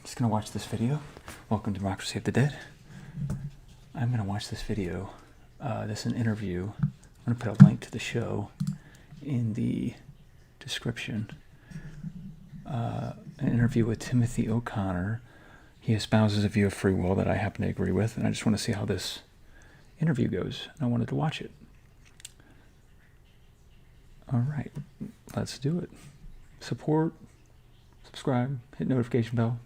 Just gonna watch this video. Welcome to Democracy of the Dead. I'm gonna watch this video. This is an interview. I'm gonna put a link to the show in the description. An interview with Timothy O'Connor. He espouses a view of free will that I happen to agree with, and I just want to see how this interview goes. And I wanted to watch it. All right, let's do it. Support, subscribe, hit notification bell.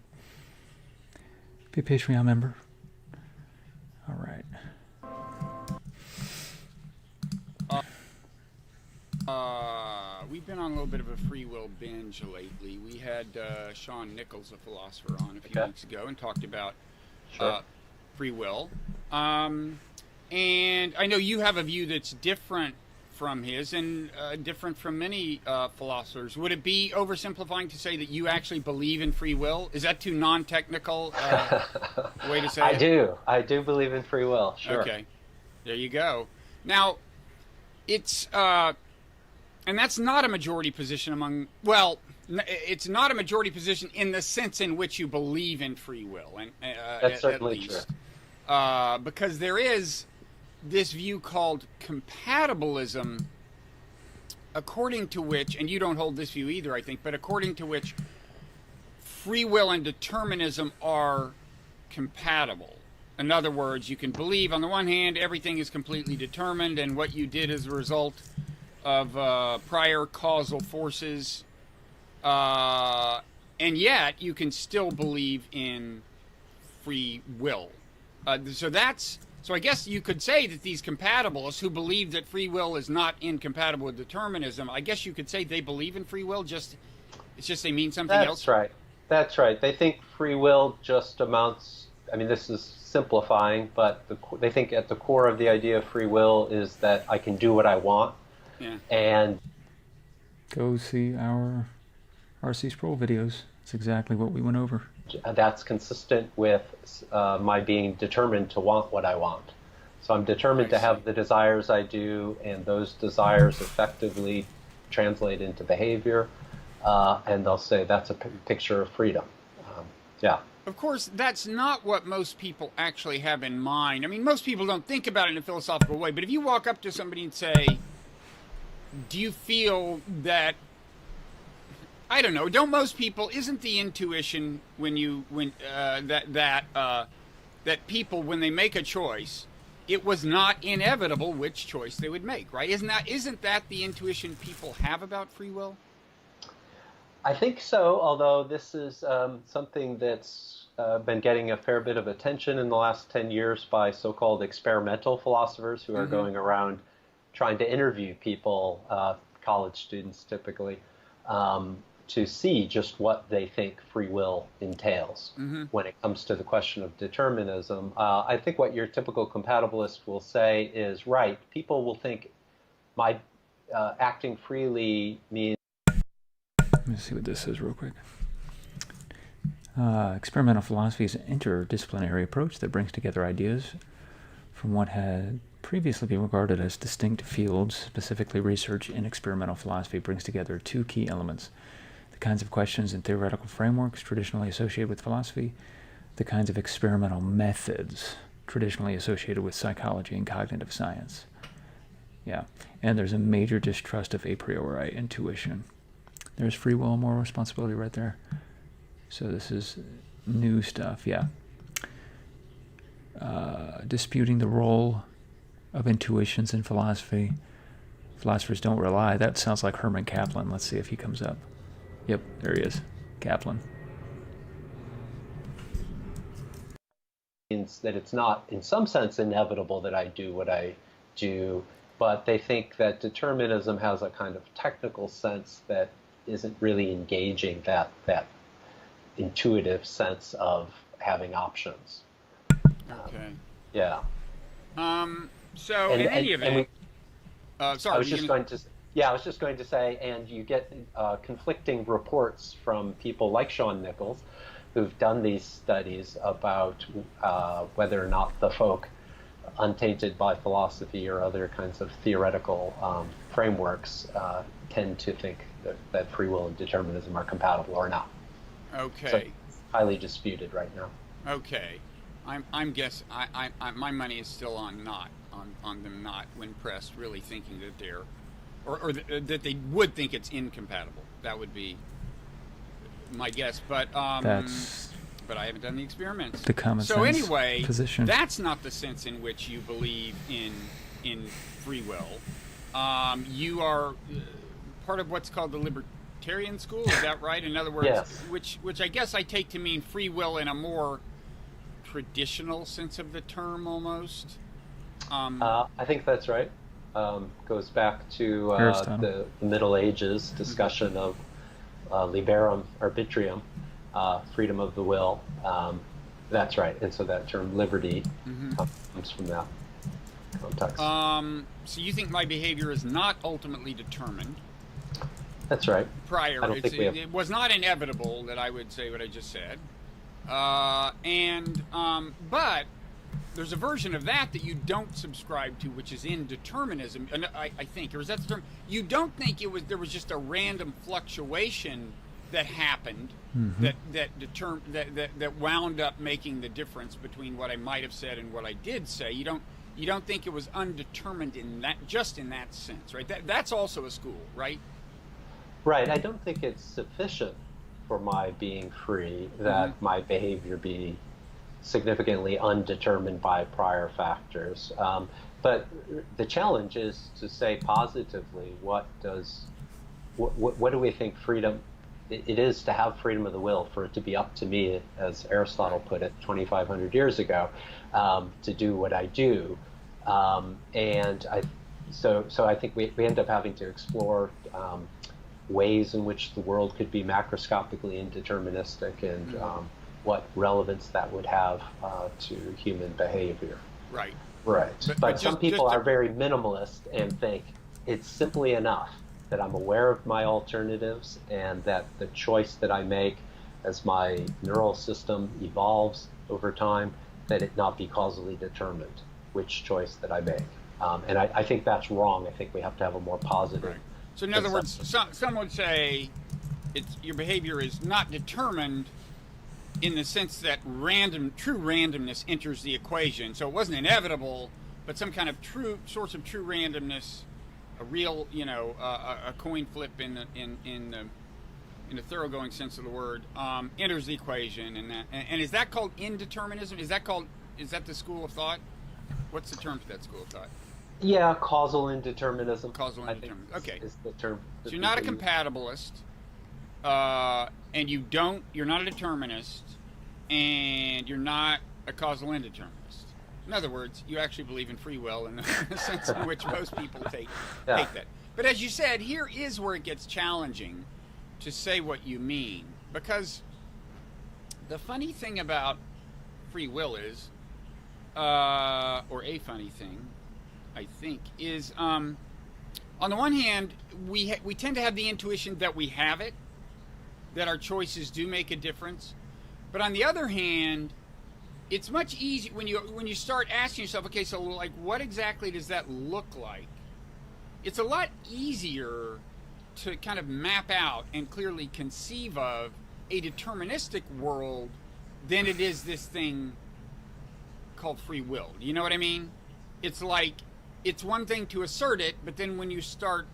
Be a Patreon member. All right. We've been on a little bit of a free will binge lately. We had Sean Nichols, a philosopher, on a few weeks ago and talked about free will. And I know you have a view that's different from his and different from many philosophers. Would it be oversimplifying to say that you actually believe in free will? Is that too non-technical way to say it? I do believe in free will, sure. Okay, there you go. Now, it's... and that's not a majority position among... Well, it's not a majority position in the sense in which you believe in free will. And that's certainly at least. True. Because there is this view called compatibilism, according to which, and you don't hold this view either, I think, but according to which free will and determinism are compatible. In other words, you can believe, on the one hand, everything is completely determined and what you did as a result of prior causal forces, and yet you can still believe in free will. So I guess you could say that these compatibilists who believe that free will is not incompatible with determinism, I guess you could say they believe in free will, it's just they mean something else? That's right. They think free will just amounts, I mean, this is simplifying, but they think at the core of the idea of free will is that I can do what I want. Yeah. And go see our R.C. Sproul videos. It's exactly what we went over. That's consistent with my being determined to want what I want. So I'm determined to have the desires I do, and those desires effectively translate into behavior. And they'll say that's a picture of freedom. Yeah. Of course, that's not what most people actually have in mind. I mean, most people don't think about it in a philosophical way, but if you walk up to somebody and say, do you feel that, I don't know, don't most people, isn't the intuition that people, when they make a choice, it was not inevitable which choice they would make, right? Isn't that the intuition people have about free will? I think so, although this is something that's been getting a fair bit of attention in the last 10 years by so-called experimental philosophers who are going around trying to interview people, college students typically, to see just what they think free will entails when it comes to the question of determinism. I think what your typical compatibilist will say is right. People will think my acting freely means... Let me see what this is real quick. Experimental philosophy is an interdisciplinary approach that brings together ideas from what had previously been regarded as distinct fields. Specifically, research in experimental philosophy brings together two key elements: the kinds of questions and theoretical frameworks traditionally associated with philosophy, the kinds of experimental methods traditionally associated with psychology and cognitive science. Yeah, and there's a major distrust of a priori intuition. There's free will and moral responsibility right there. So this is new stuff, yeah. Disputing the role of intuitions in philosophy. Philosophers don't rely. That sounds like Herman Kaplan. Let's see if he comes up. Yep, there he is. Kaplan. Means that it's not, in some sense, inevitable that I do what I do, but they think that determinism has a kind of technical sense that isn't really engaging that intuitive sense of having options. Okay. Yeah. So in any event, sorry. I was just going to say, and you get conflicting reports from people like Sean Nichols, who've done these studies about whether or not the folk untainted by philosophy or other kinds of theoretical frameworks tend to think that free will and determinism are compatible or not. Okay. highly disputed right now. Okay, I'm guess my money is still on not on them not when pressed really thinking that they're that they would think it's incompatible. That would be my guess, That's but I haven't done the experiments. the common So sense anyway, position. that's not the sense in which you believe in free will. You are part of what's called the libertarian school. Is that right? In other words, Yes. which I guess I take to mean free will in a more traditional sense of the term, almost. I think that's right. Goes back to Aristotle. the Middle Ages discussion of liberum arbitrium, freedom of the will. That's right. And so that term liberty comes from that context. So you think my behavior is not ultimately determined That's right. prior? I don't think we have. It was not inevitable that I would say what I just said. But there's a version of that you don't subscribe to, which is indeterminism. And I think, or is that the term? You don't think there was just a random fluctuation that happened that wound up making the difference between what I might have said and what I did say. You don't think it was undetermined in that sense, right? That's also a school, right? Right. I don't think it's sufficient for my being free that my behavior be significantly undetermined by prior factors. But the challenge is to say positively, what do we think freedom it is to have freedom of the will, for it to be up to me, as Aristotle put it 2,500 years ago, to do what I do. So I think we end up having to explore ways in which the world could be macroscopically indeterministic, and what relevance that would have to human behavior. Right. Right. But some people just are very minimalist and think it's simply enough that I'm aware of my alternatives, and that the choice that I make as my neural system evolves over time, that it not be causally determined which choice that I make. And I think that's wrong. I think we have to have a more positive. Right. So in other words, some would say your behavior is not determined in the sense that true randomness enters the equation. So it wasn't inevitable, but some kind of source of true randomness, a real, a coin flip in the thoroughgoing sense of the word, enters the equation. And is that called indeterminism? Is that the school of thought? What's the term for that school of thought? Yeah, causal indeterminism. Causal I think indeterminism. Okay. is the term. So you're not a compatibilist, and you're not a determinist, and you're not a causal indeterminist. In other words, you actually believe in free will in the sense in which most people take that. But as you said, here is where it gets challenging to say what you mean, because the funny thing about free will is, or a funny thing, I think, is on the one hand, we tend to have the intuition that we have it, that our choices do make a difference. But on the other hand, it's much easier when you start asking yourself, okay, so like, what exactly does that look like? It's a lot easier to kind of map out and clearly conceive of a deterministic world than it is this thing called free will. Do you know what I mean? It's like, it's one thing to assert it, but then when you start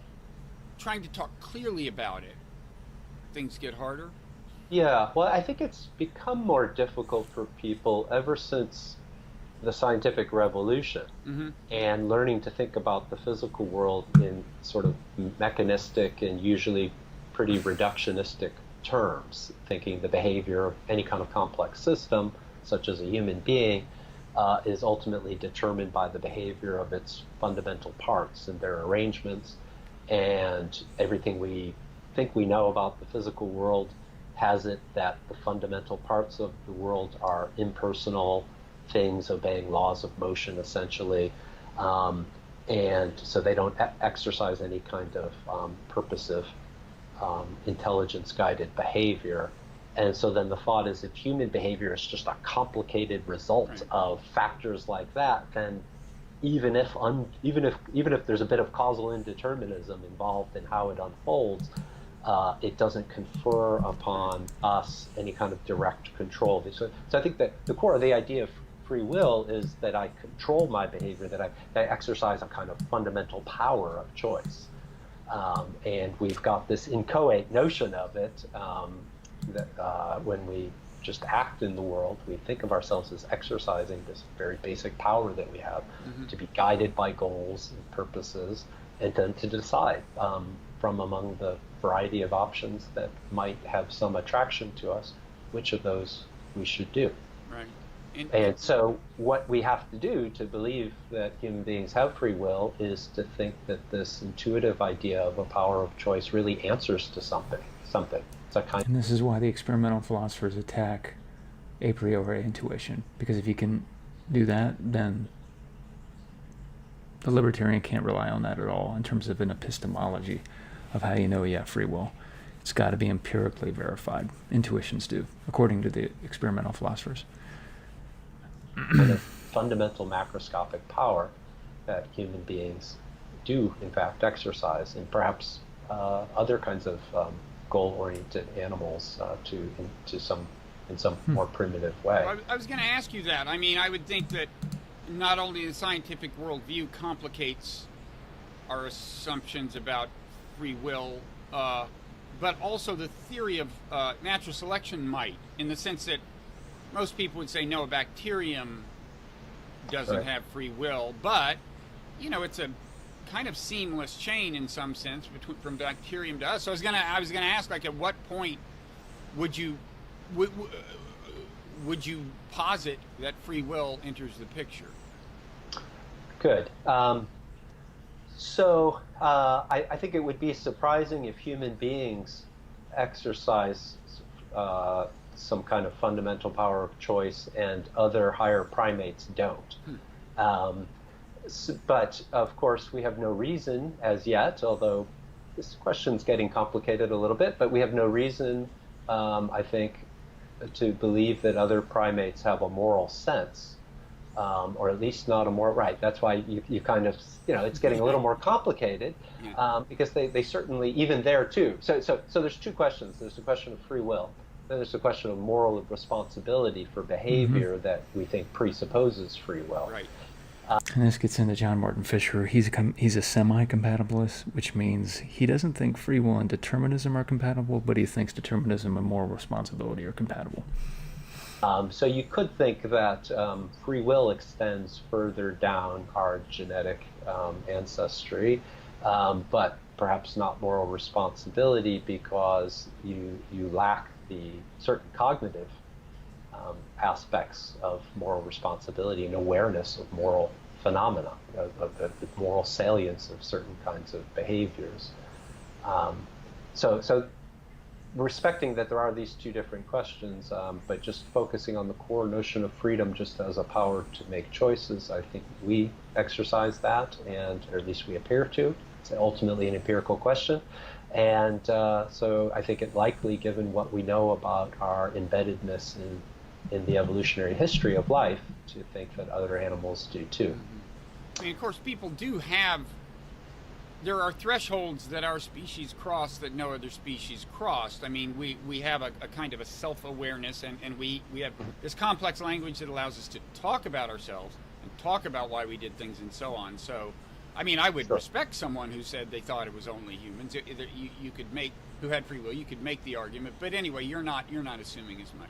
trying to talk clearly about it, things get harder. Yeah, well, I think it's become more difficult for people ever since the scientific revolution, and learning to think about the physical world in sort of mechanistic and usually pretty reductionistic terms, thinking the behavior of any kind of complex system, such as a human being, is ultimately determined by the behavior of its fundamental parts and their arrangements, and everything we think we know about the physical world has it that the fundamental parts of the world are impersonal things obeying laws of motion, essentially, and so they don't exercise any kind of purposive, intelligence-guided behavior. And so then the thought is, if human behavior is just a complicated result of factors like that, then even if there's a bit of causal indeterminism involved in how it unfolds, it doesn't confer upon us any kind of direct control. So I think that the core of the idea of free will is that I control my behavior, that I exercise a kind of fundamental power of choice. And we've got this inchoate notion of it, that when we just act in the world, we think of ourselves as exercising this very basic power that we have to be guided by goals and purposes, and then to decide from among the variety of options that might have some attraction to us, which of those we should do. Right. And so what we have to do to believe that human beings have free will is to think that this intuitive idea of a power of choice really answers to something. It's a kind. And this is why the experimental philosophers attack a priori intuition, because if you can do that, then the libertarian can't rely on that at all in terms of an epistemology of how you know you have free will. It's got to be empirically verified. Intuitions do, according to the experimental philosophers. Kind of fundamental macroscopic power that human beings do, in fact, exercise, and perhaps other kinds of goal-oriented animals in some more primitive way. I was going to ask you that. I mean, I would think that not only the scientific worldview complicates our assumptions about free will, but also the theory of natural selection might, in the sense that most people would say, no, a bacterium doesn't have free will, but, you know, it's a kind of seamless chain in some sense from bacterium to us. So I was gonna ask, like, at what point would you posit that free will enters the picture? Good. So I think it would be surprising if human beings exercise some kind of fundamental power of choice and other higher primates don't. But of course, we have no reason as yet, although this question's getting complicated a little bit, but we have no reason, I think, to believe that other primates have a moral sense, or at least not a moral, right. That's why you kind of, it's getting a little more complicated, because they certainly, even there too. So there's two questions. There's the question of free will. Then there's the question of moral responsibility for behavior that we think presupposes free will. Right. And this gets into John Martin Fisher. He's a semi-compatibilist, which means he doesn't think free will and determinism are compatible, but he thinks determinism and moral responsibility are compatible. So you could think that free will extends further down our genetic ancestry, but perhaps not moral responsibility, because you lack the certain cognitive aspects of moral responsibility and awareness of moral phenomena, of the moral salience of certain kinds of behaviors. So respecting that there are these two different questions, but just focusing on the core notion of freedom just as a power to make choices, I think we exercise that, or at least we appear to. It's ultimately an empirical question. And so I think it likely, given what we know about our embeddedness in the evolutionary history of life, to think that other animals do too. I mean, of course, people do have, there are thresholds that our species cross that no other species crossed. I mean, we have a kind of a self-awareness, and we have this complex language that allows us to talk about ourselves and talk about why we did things and so on. So, I mean, I would respect someone who said they thought it was only humans. You could make, who had free will, you could make the argument. But anyway, you're not assuming as much.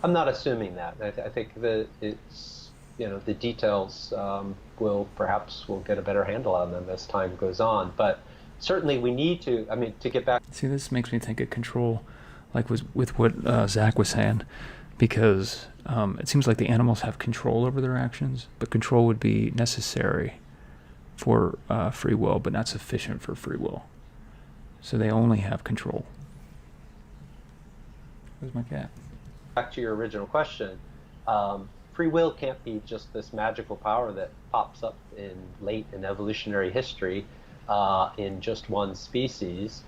I'm not assuming that. I think that it's, the details we'll get a better handle on them as time goes on. But certainly we need to, to get back. See, this makes me think of control, like with what Zach was saying, because it seems like the animals have control over their actions, but control would be necessary for free will, but not sufficient for free will. So they only have control. Where's my cat? Back to your original question, free will can't be just this magical power that pops up late in evolutionary history in just one species.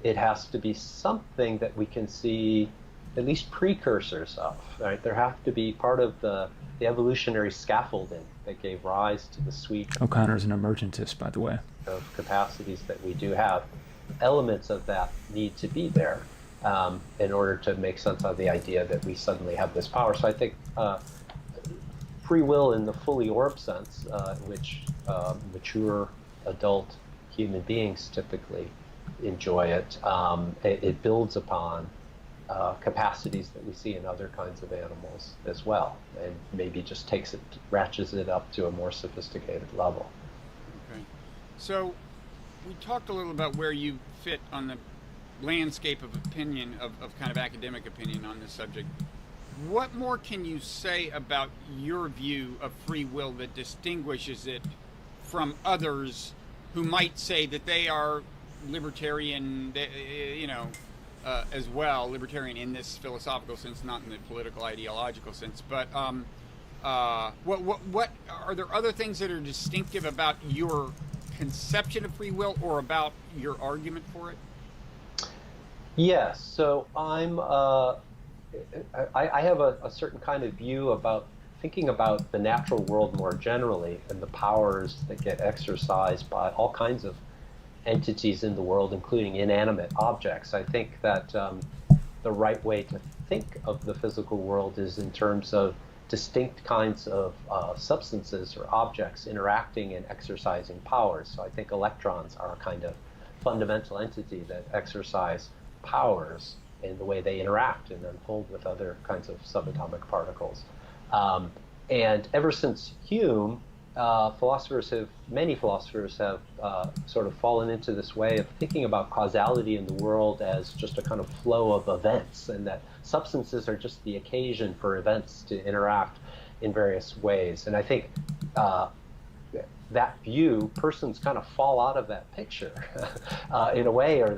It has to be something that we can see at least precursors of, right? There have to be part of the evolutionary scaffolding that gave rise to the suite. O'Connor's an emergentist, by the way. Of capacities that we do have. elements of that need to be there in order to make sense of the idea that we suddenly have this power. So I think free will in the fully orbed sense, which mature adult human beings typically enjoy it builds upon capacities that we see in other kinds of animals as well, and maybe just ratchets it up to a more sophisticated level. Okay. So we talked a little about where you fit on the landscape of opinion, of kind of academic opinion on this subject. What more can you say about your view of free will that distinguishes it from others who might say that they are libertarian, as well, libertarian in this philosophical sense, not in the political ideological sense, but what are there other things that are distinctive about your conception of free will or about your argument for it? Yes, so I have a certain kind of view about thinking about the natural world more generally and the powers that get exercised by all kinds of entities in the world, including inanimate objects. I think that the right way to think of the physical world is in terms of distinct kinds of substances or objects interacting and exercising powers. So I think electrons are a kind of fundamental entity that exercise powers in the way they interact and unfold with other kinds of subatomic particles. And ever since Hume, many philosophers have sort of fallen into this way of thinking about causality in the world as just a kind of flow of events, and that substances are just the occasion for events to interact in various ways. And I think that view, persons kind of fall out of that picture in a way, or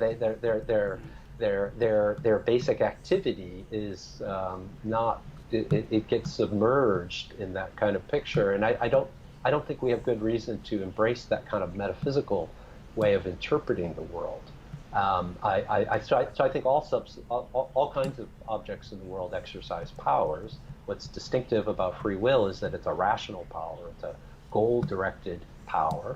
their basic activity is not. It gets submerged in that kind of picture, and I don't think we have good reason to embrace that kind of metaphysical way of interpreting the world. So I think all kinds of objects in the world exercise powers. What's distinctive about free will is that it's a rational power. It's a goal-directed power,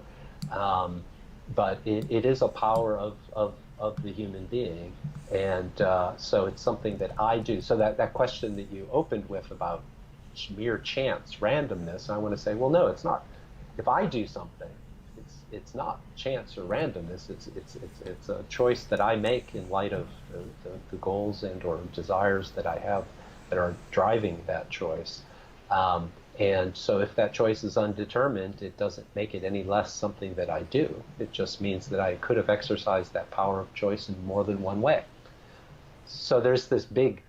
but it is a power of the human being, and so it's something that I do. So that question that you opened with about mere chance, randomness, I want to say, well, no, it's not. If I do something, it's not chance or randomness. It's a choice that I make in light of the goals and or desires that I have that are driving that choice. And so if that choice is undetermined, it doesn't make it any less something that I do. It just means that I could have exercised that power of choice in more than one way. So there's this big,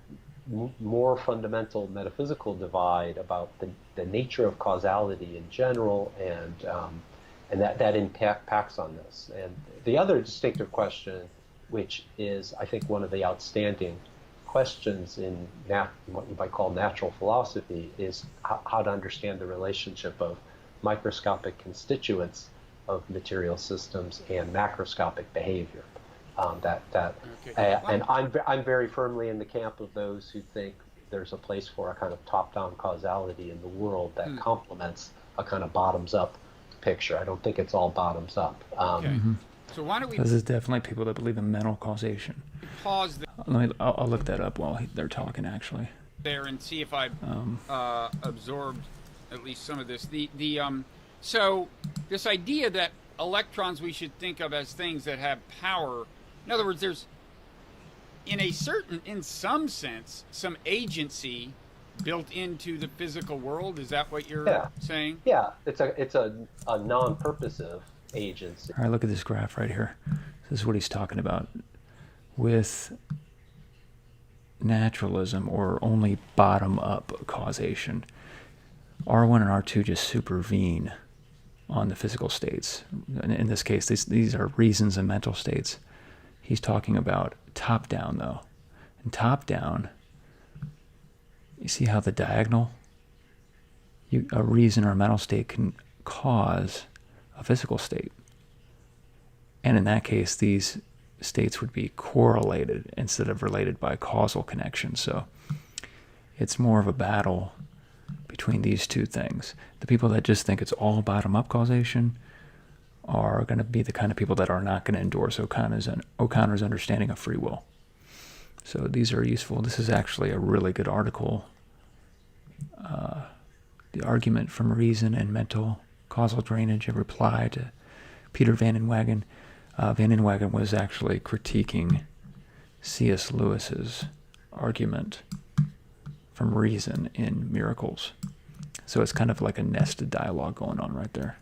more fundamental metaphysical divide about the nature of causality in general, and that impacts on this. And the other distinctive question, which is, I think, one of the outstanding questions in what you might call natural philosophy, is how to understand the relationship of microscopic constituents of material systems and macroscopic behavior. And I'm very firmly in the camp of those who think there's a place for a kind of top-down causality in the world that complements a kind of bottoms-up picture. I don't think it's all bottoms-up. Okay. So why don't we? This is definitely people that believe in mental causation. Pause I'll look that up while they're talking, actually. there and see if I've absorbed at least some of this. So this idea that electrons we should think of as things that have power. In other words, there's in some sense, some agency built into the physical world. Is that what you're saying? Yeah, it's a non-purposive agency. All right, look at this graph right here. This is what he's talking about. With naturalism, or only bottom-up causation, R1 and R2 just supervene on the physical states. In this case, these are reasons and mental states. He's talking about top-down, though. And top-down, you see how the diagonal, a reason or a mental state can cause a physical state. And in that case, these states would be correlated instead of related by causal connection. So it's more of a battle between these two things. The people that just think it's all bottom-up causation are going to be the kind of people that are not going to endorse O'Connor's understanding of free will. So these are useful. This is actually a really good article. The Argument from Reason and Mental Causal Drainage, a reply to Peter Van Inwagen. Van Inwagen was actually critiquing C.S. Lewis's argument from reason in Miracles. So it's kind of like a nested dialogue going on right there.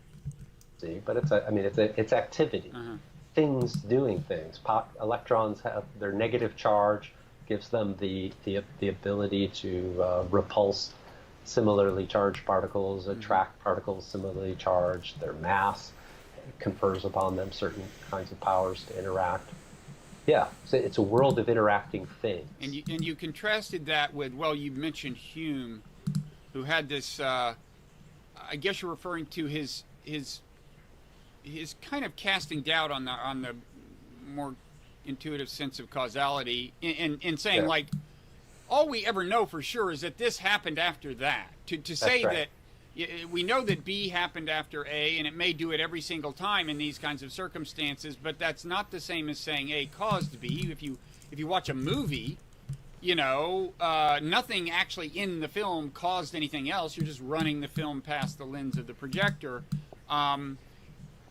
See, but it's activity. Things doing things. Electrons have their negative charge, gives them the ability to repulse similarly charged particles, attract particles similarly charged. Their mass confers upon them certain kinds of powers to interact. Yeah, so it's a world of interacting things. And you contrasted that with, well, you mentioned Hume, who had this. I guess you're referring to his kind of casting doubt on the more intuitive sense of causality, in saying, like, all we ever know for sure is that this happened after that. To say that we know that B happened after A, and it may do it every single time in these kinds of circumstances, but that's not the same as saying A caused B. If you watch a movie, nothing actually in the film caused anything else. You're just running the film past the lens of the projector.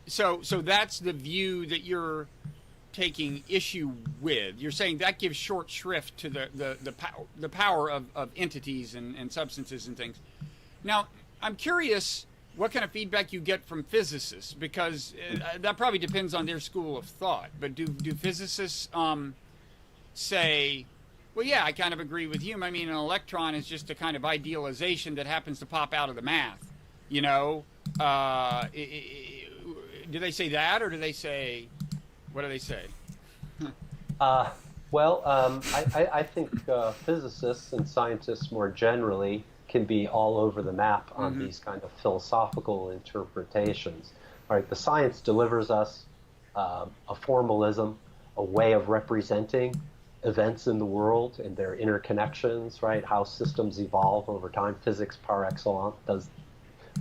So that's the view that you're taking issue with. You're saying that gives short shrift to the power of entities and substances and things. Now, I'm curious what kind of feedback you get from physicists, because that probably depends on their school of thought. But do physicists say, well, yeah, I kind of agree with Hume. I mean, an electron is just a kind of idealization that happens to pop out of the math. Do they say that, or do they say, what do they say? I think physicists and scientists more generally can be all over the map on these kind of philosophical interpretations. Right? The science delivers us a formalism, a way of representing events in the world and their interconnections, right? How systems evolve over time. Physics par excellence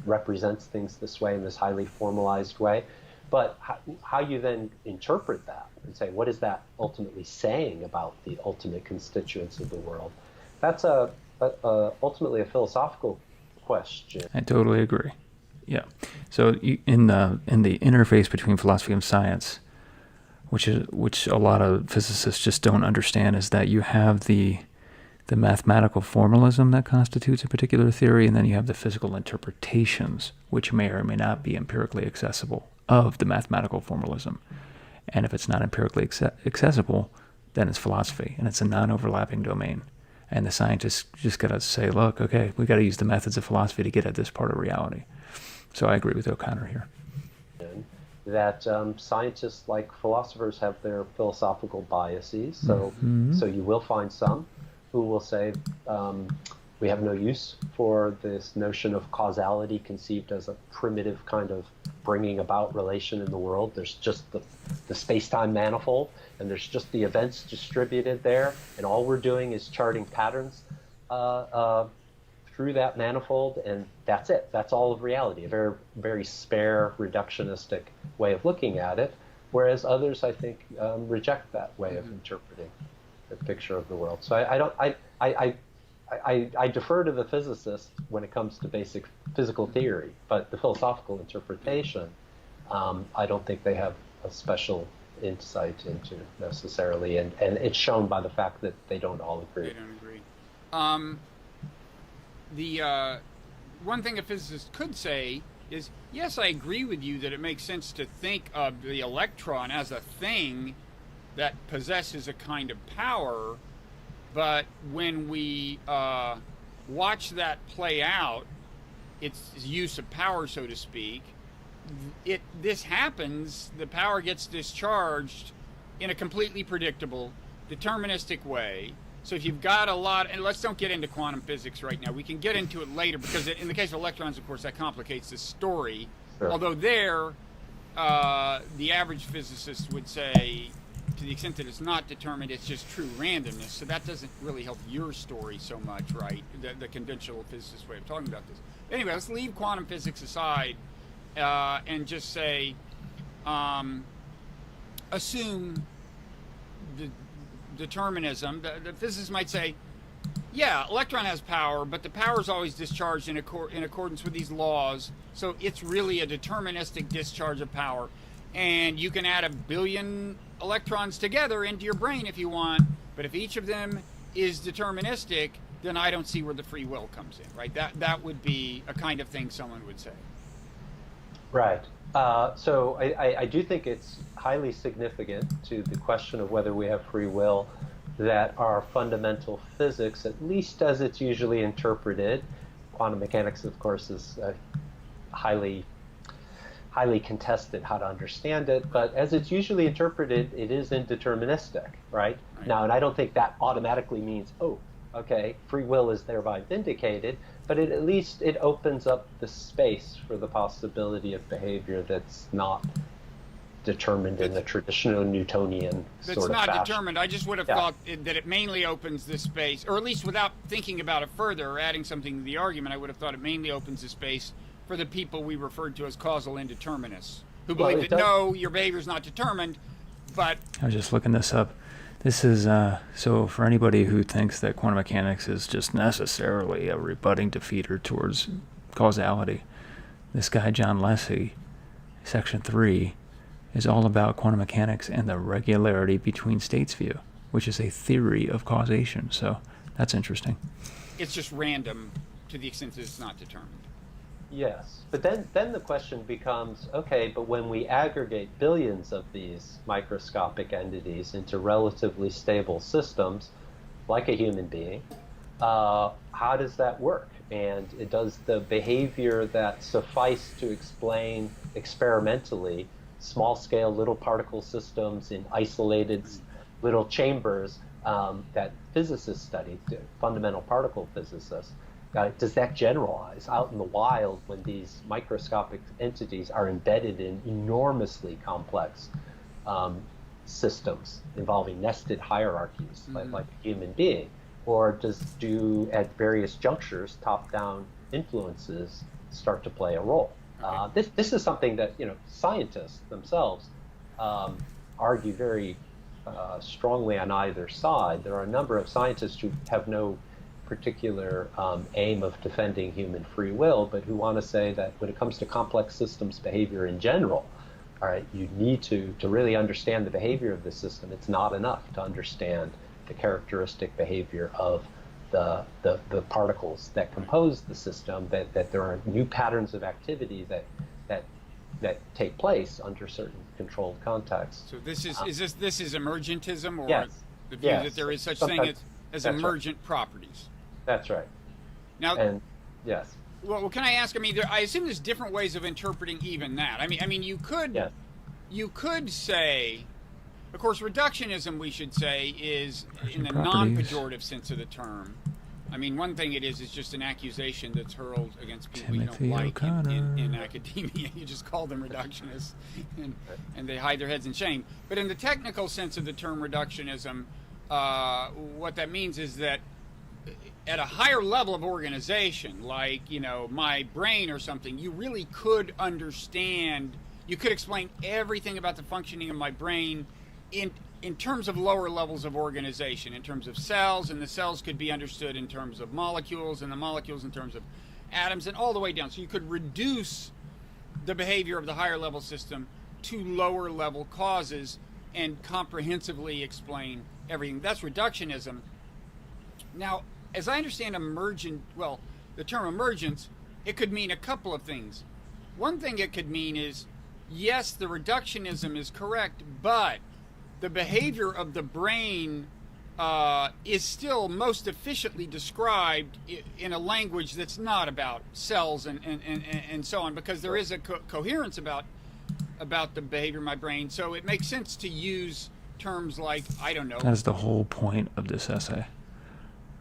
represents things this way, in this highly formalized way. But how you then interpret that and say, what is that ultimately saying about the ultimate constituents of the world? That's ultimately a philosophical question. I totally agree. Yeah. So in the interface between philosophy and science, which a lot of physicists just don't understand, is that you have the mathematical formalism that constitutes a particular theory, and then you have the physical interpretations, which may or may not be empirically accessible, of the mathematical formalism. And if it's not empirically accessible, then it's philosophy, and it's a non-overlapping domain. And the scientists just got to say, look, okay, we got to use the methods of philosophy to get at this part of reality. So I agree with O'Connor here. That scientists, like philosophers, have their philosophical biases. So you will find some who will say, we have no use for this notion of causality conceived as a primitive kind of bringing about relation in the world. There's just the space-time manifold, and there's just the events distributed there, and all we're doing is charting patterns through that manifold, and that's it. That's all of reality, a very, very spare, reductionistic way of looking at it, whereas others, I think, reject that way of interpreting the picture of the world. So I defer to the physicists when it comes to basic physical theory, but the philosophical interpretation, I don't think they have a special insight into necessarily, and it's shown by the fact that they don't all agree. They don't agree. The one thing a physicist could say is, yes, I agree with you that it makes sense to think of the electron as a thing that possesses a kind of power, but when we watch that play out, its use of power, so to speak, this happens, the power gets discharged in a completely predictable, deterministic way. So if you've got a lot, and let's don't get into quantum physics right now. We can get into it later, because in the case of electrons, of course, that complicates the story. Sure. Although there, the average physicist would say, to the extent that it's not determined, it's just true randomness. So that doesn't really help your story so much, right? The conventional physicist way of talking about this. Anyway, let's leave quantum physics aside and just say, assume the determinism. The physicists might say, yeah, electron has power, but the power is always discharged in accordance with these laws, so it's really a deterministic discharge of power. And you can add 1 billion electrons together into your brain if you want, but if each of them is deterministic, then I don't see where the free will comes in, right? That would be a kind of thing someone would say. Right. So I do think it's highly significant to the question of whether we have free will that our fundamental physics, at least as it's usually interpreted, quantum mechanics, of course, is highly contested how to understand it, but as it's usually interpreted, it is indeterministic, right? Now, and I don't think that automatically means, oh, okay, free will is thereby vindicated, but at least it opens up the space for the possibility of behavior that's not determined in the traditional Newtonian sort of fashion. That's not determined. I just would have thought that it mainly opens the space, or at least without thinking about it further or adding something to the argument, I would have thought it mainly opens the space for the people we referred to as causal indeterminists, who believe that no, your behavior is not determined, but... I was just looking this up. This is, so for anybody who thinks that quantum mechanics is just necessarily a rebutting defeater towards causality, this guy, John Leslie, Section 3, is all about quantum mechanics and the regularity between states view, which is a theory of causation. So that's interesting. It's just random to the extent that it's not determined. Yes, but then the question becomes, okay, but when we aggregate billions of these microscopic entities into relatively stable systems, like a human being, how does that work? And does the behavior that suffice to explain experimentally small-scale little particle systems in isolated little chambers that physicists study, fundamental particle physicists, does that generalize out in the wild when these microscopic entities are embedded in enormously complex systems involving nested hierarchies, like a human being? Or do at various junctures top-down influences start to play a role? This is something that scientists themselves argue very strongly on either side. There are a number of scientists who have no particular aim of defending human free will, but who want to say that when it comes to complex systems behavior in general, all right, you need to really understand the behavior of the system. It's not enough to understand the characteristic behavior of the particles that compose the system, that there are new patterns of activity that take place under certain controlled contexts. So this is emergentism, or yes, the view that there is such thing as emergent properties. That's right. Now, and yes. Well, can I ask? I mean, I assume there's different ways of interpreting even that. I mean, you could say, of course, reductionism, we should say, is in the non-pejorative sense of the term. I mean, one thing it is just an accusation that's hurled against people you don't like in academia. You just call them reductionists, and they hide their heads in shame. But in the technical sense of the term reductionism, what that means is that at a higher level of organization, like, my brain or something, you really could understand, you could explain everything about the functioning of my brain in terms of lower levels of organization, in terms of cells, and the cells could be understood in terms of molecules, and the molecules in terms of atoms, and all the way down. So you could reduce the behavior of the higher level system to lower level causes and comprehensively explain everything. That's reductionism. Now, as I understand the term emergence, it could mean a couple of things. One thing it could mean is, yes, the reductionism is correct, but the behavior of the brain is still most efficiently described in a language that's not about cells and so on, because there is a coherence about the behavior of my brain. So it makes sense to use terms like, I don't know. That's the whole point of this essay,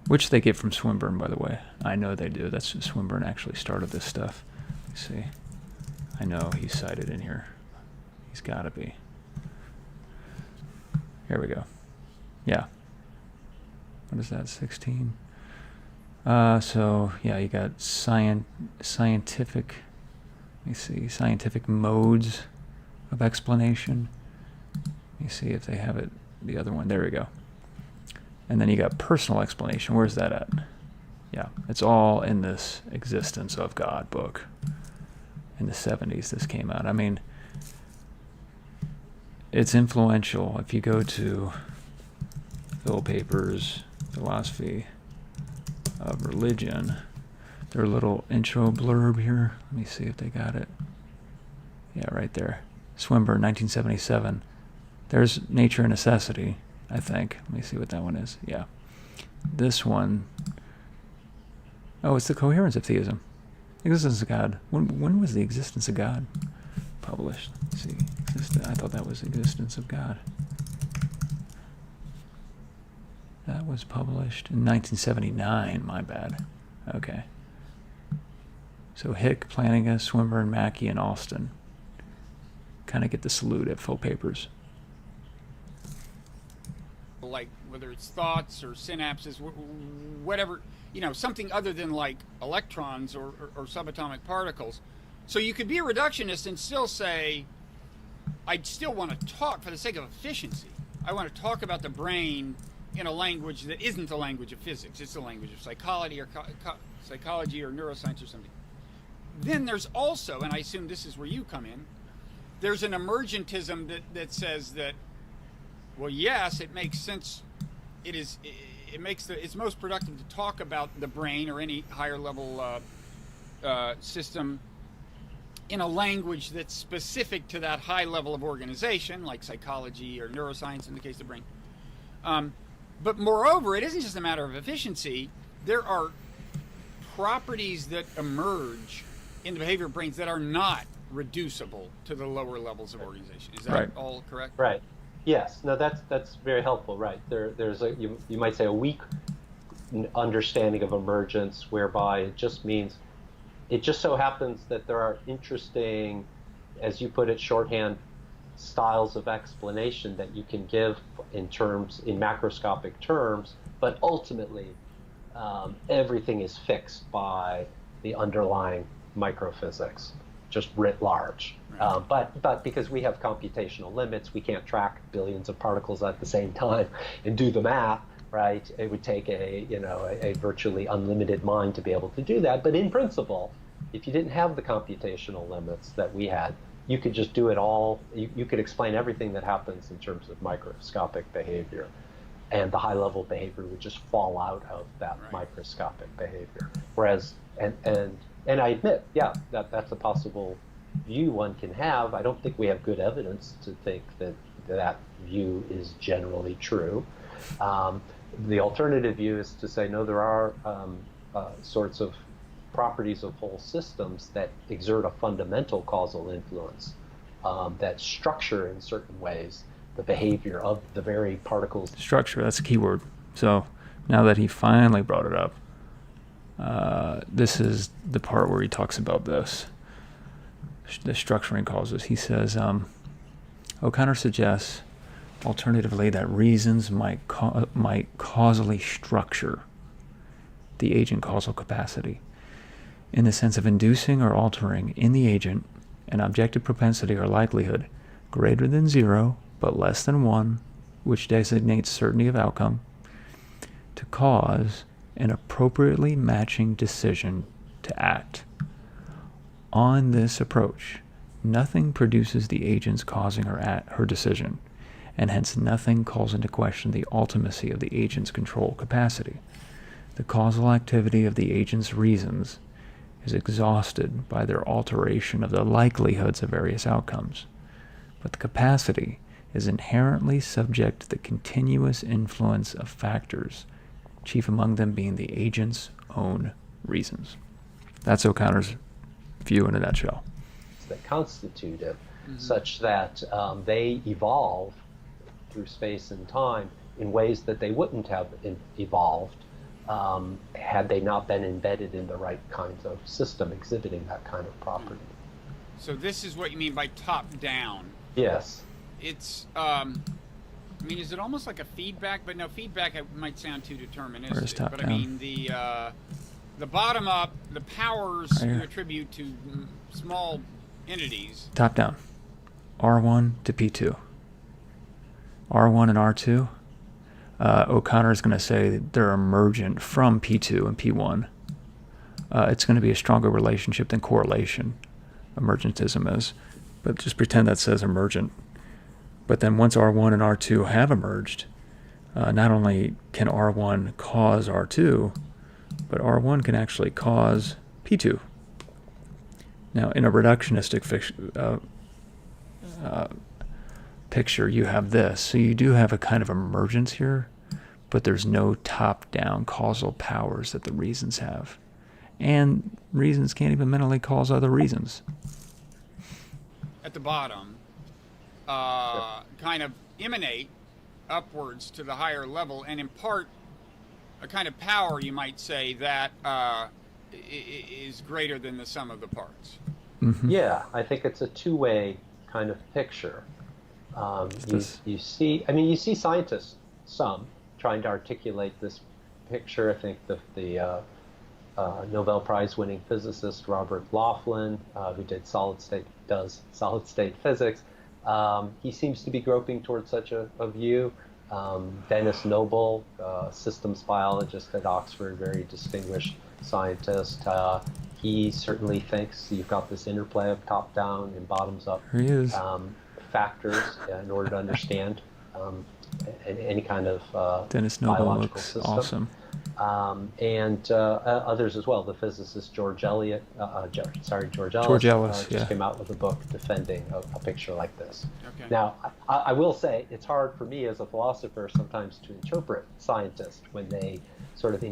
which they get from Swinburne, by the way. I know they do. That's Swinburne actually started this stuff. Let's see. I know he's cited in here. He's got to be. Here we go. Yeah. What is that, 16? So, yeah, you got scientific, let me see, scientific modes of explanation. Let me see if they have it, the other one. There we go. And then you got personal explanation. Where's that at? Yeah, it's all in this Existence of God book. In the 70s this came out. I mean, it's influential. If you go to Phil Paper's Philosophy of Religion, their little intro blurb here. Let me see if they got it. Yeah, right there. Swinburne, 1977. There's Nature and Necessity, I think. Let me see what that one is. Yeah. This one, oh, it's The Coherence of Theism. Existence of God. When was The Existence of God published? Let's see. I thought that was Existence of God. That was published in 1979. My bad. Okay. So Hick, Plantinga, Swinburne, Mackey, and Austin kind of get the salute at Phil Papers. Like whether it's thoughts or synapses, whatever, something other than like electrons or subatomic particles. So you could be a reductionist and still say, I'd still want to talk for the sake of efficiency. I want to talk about the brain in a language that isn't the language of physics. It's the language of psychology or neuroscience or something. Then there's also, and I assume this is where you come in, there's an emergentism that says that, well, yes, it makes sense. It's most productive to talk about the brain or any higher level system in a language that's specific to that high level of organization, like psychology or neuroscience in the case of the brain. But moreover, it isn't just a matter of efficiency. There are properties that emerge in the behavior of brains that are not reducible to the lower levels of organization. Is that Right. all correct? Right. Yes. No, that's very helpful. Right. There's you might say a weak understanding of emergence, whereby it just means it just so happens that there are interesting, as you put it, shorthand styles of explanation that you can give in macroscopic terms, but ultimately everything is fixed by the underlying microphysics, just writ large. Right. But because we have computational limits, we can't track billions of particles at the same time and do the math, right? It would take a virtually unlimited mind to be able to do that. But in principle, if you didn't have the computational limits that we had, you could just do it all. You could explain everything that happens in terms of microscopic behavior, and the high-level behavior would just fall out of that Right. microscopic behavior. Whereas, and I admit, yeah, that's a possible view one can have. I don't think we have good evidence to think that view is generally true. The alternative view is to say, no, there are sorts of properties of whole systems that exert a fundamental causal influence, that structure in certain ways the behavior of the very particles. Structure, that's a key word. So now that he finally brought it up, this is the part where he talks about this, the structuring causes. He says, O'Connor suggests, alternatively, that reasons might causally structure the agent causal capacity in the sense of inducing or altering in the agent an objective propensity or likelihood greater than 0 but less than 1, which designates certainty of outcome, to cause an appropriately matching decision to act. On this approach, nothing produces the agent's causing her decision, and hence nothing calls into question the ultimacy of the agent's control capacity. The causal activity of the agent's reasons is exhausted by their alteration of the likelihoods of various outcomes, but the capacity is inherently subject to the continuous influence of factors, chief among them being the agent's own reasons. That's O'Connor's view in a nutshell. That constitute it, such that they evolve through space and time in ways that they wouldn't have evolved had they not been embedded in the right kinds of system exhibiting that kind of property. So this is what you mean by top down. Yes. It's is it almost like a feedback? But no, feedback might sound too deterministic. Where's top but down? I mean the bottom up, the powers Right here. you attribute to small entities. Top down. R1 to P2. R1 and R2, O'Connor is going to say they're emergent from P2 and P1. It's going to be a stronger relationship than correlation, emergentism is. But just pretend that says emergent. But then once R1 and R2 have emerged, not only can R1 cause R2, but R1 can actually cause P2. Now, in a reductionistic picture, you have this. So you do have a kind of emergence here, but there's no top-down causal powers that the reasons have. And reasons can't even mentally cause other reasons. At the bottom, kind of emanate upwards to the higher level and impart a kind of power, you might say, that is greater than the sum of the parts. Mm-hmm. Yeah, I think it's a two-way kind of picture. You see scientists, some, trying to articulate this picture. I think the Nobel Prize-winning physicist Robert Laughlin, who does solid-state physics, he seems to be groping towards such a view. Dennis Noble, systems biologist at Oxford, very distinguished scientist. He certainly thinks you've got this interplay of top-down and bottoms-up factors in order to understand any kind of Dennis Noble biological looks system. awesome. And others as well. The physicist George Ellis just came out with a book defending a picture like this. Okay. Now, I will say it's hard for me as a philosopher sometimes to interpret scientists when they sort of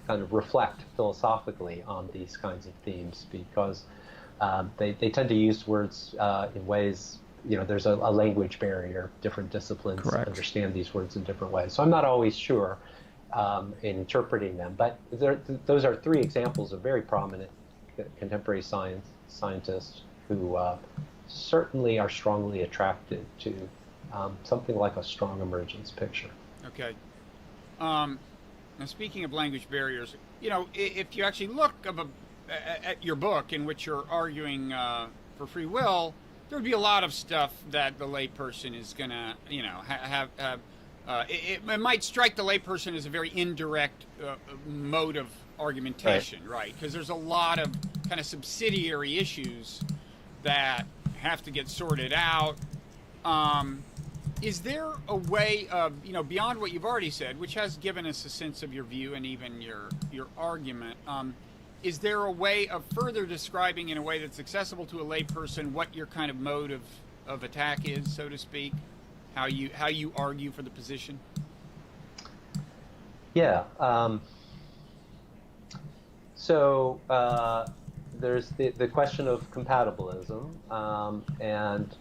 kind of reflect philosophically on these kinds of themes, because they tend to use words in ways, there's a language barrier. Different disciplines understand these words in different ways. So I'm not always sure in interpreting them. But those are three examples of very prominent contemporary scientists who certainly are strongly attracted to something like a strong emergence picture. Okay. Now, speaking of language barriers, if you actually look at your book in which you're arguing for free will, there would be a lot of stuff that the layperson is going to, have. It might strike the layperson as a very indirect mode of argumentation, right? Because there's a lot of kind of subsidiary issues that have to get sorted out. Is there a way of, beyond what you've already said, which has given us a sense of your view and even your argument, is there a way of further describing in a way that's accessible to a layperson what your kind of mode of attack is, so to speak? How you argue for the position? Yeah. So there's the question of compatibilism, and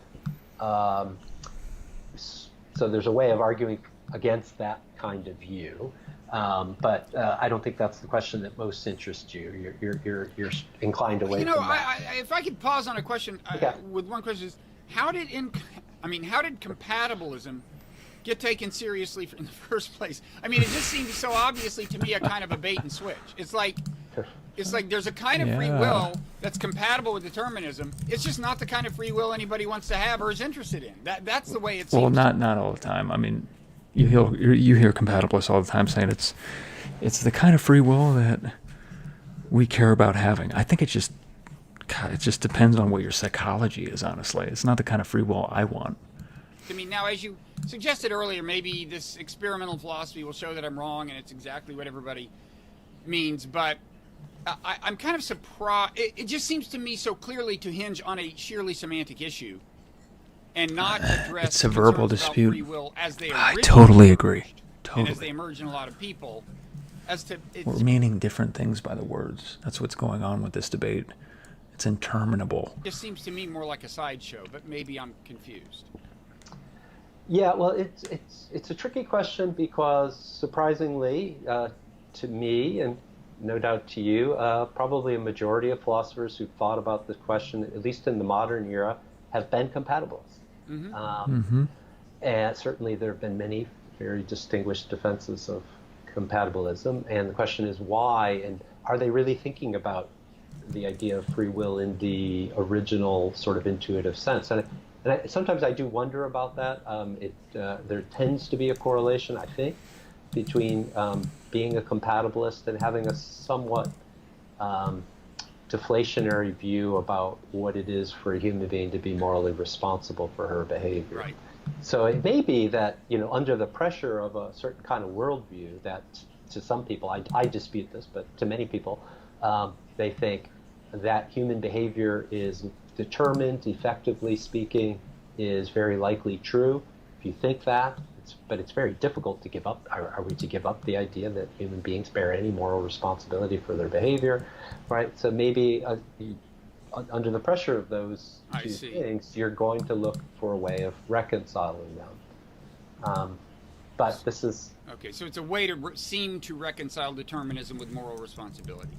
so there's a way of arguing against that kind of view. But I don't think that's the question that most interests you. You're inclined away from that. If I could pause on a question with one question is, how did compatibilism get taken seriously in the first place? I mean, it just seems so obviously to me a kind of a bait and switch. It's like there's a kind of free will that's compatible with determinism. It's just not the kind of free will anybody wants to have or is interested in. That's the way it seems. Well, not all the time. I mean, you hear compatibilists all the time saying it's the kind of free will that we care about having. I think it just depends on what your psychology is, honestly. It's not the kind of free will I want. I mean, now, as you suggested earlier, maybe this experimental philosophy will show that I'm wrong and it's exactly what everybody means, but I'm kind of surprised. It just seems to me so clearly to hinge on a sheerly semantic issue and not address it's a verbal dispute. Free will as they I totally agree. Totally. And as they emerge in a lot of people. We're meaning different things by the words. That's what's going on with this debate. It's interminable. It just seems to me more like a sideshow, but maybe I'm confused. Yeah, well, it's a tricky question because surprisingly, to me, and no doubt to you, probably a majority of philosophers who've thought about this question, at least in the modern era, have been compatibilists. And certainly there have been many very distinguished defenses of compatibilism. And the question is why, and are they really thinking about the idea of free will in the original sort of intuitive sense. Sometimes I do wonder about that. There tends to be a correlation, I think, between being a compatibilist and having a somewhat deflationary view about what it is for a human being to be morally responsible for her behavior. Right. So it may be that, under the pressure of a certain kind of worldview, that to some people, I dispute this, but to many people, they think that human behavior is determined, effectively speaking, is very likely true. If you think that, but it's very difficult to give up. Are we to give up the idea that human beings bear any moral responsibility for their behavior, right? So maybe under the pressure of those two things, you're going to look for a way of reconciling them. But this is... Okay, so it's a way to seem to reconcile determinism with moral responsibility.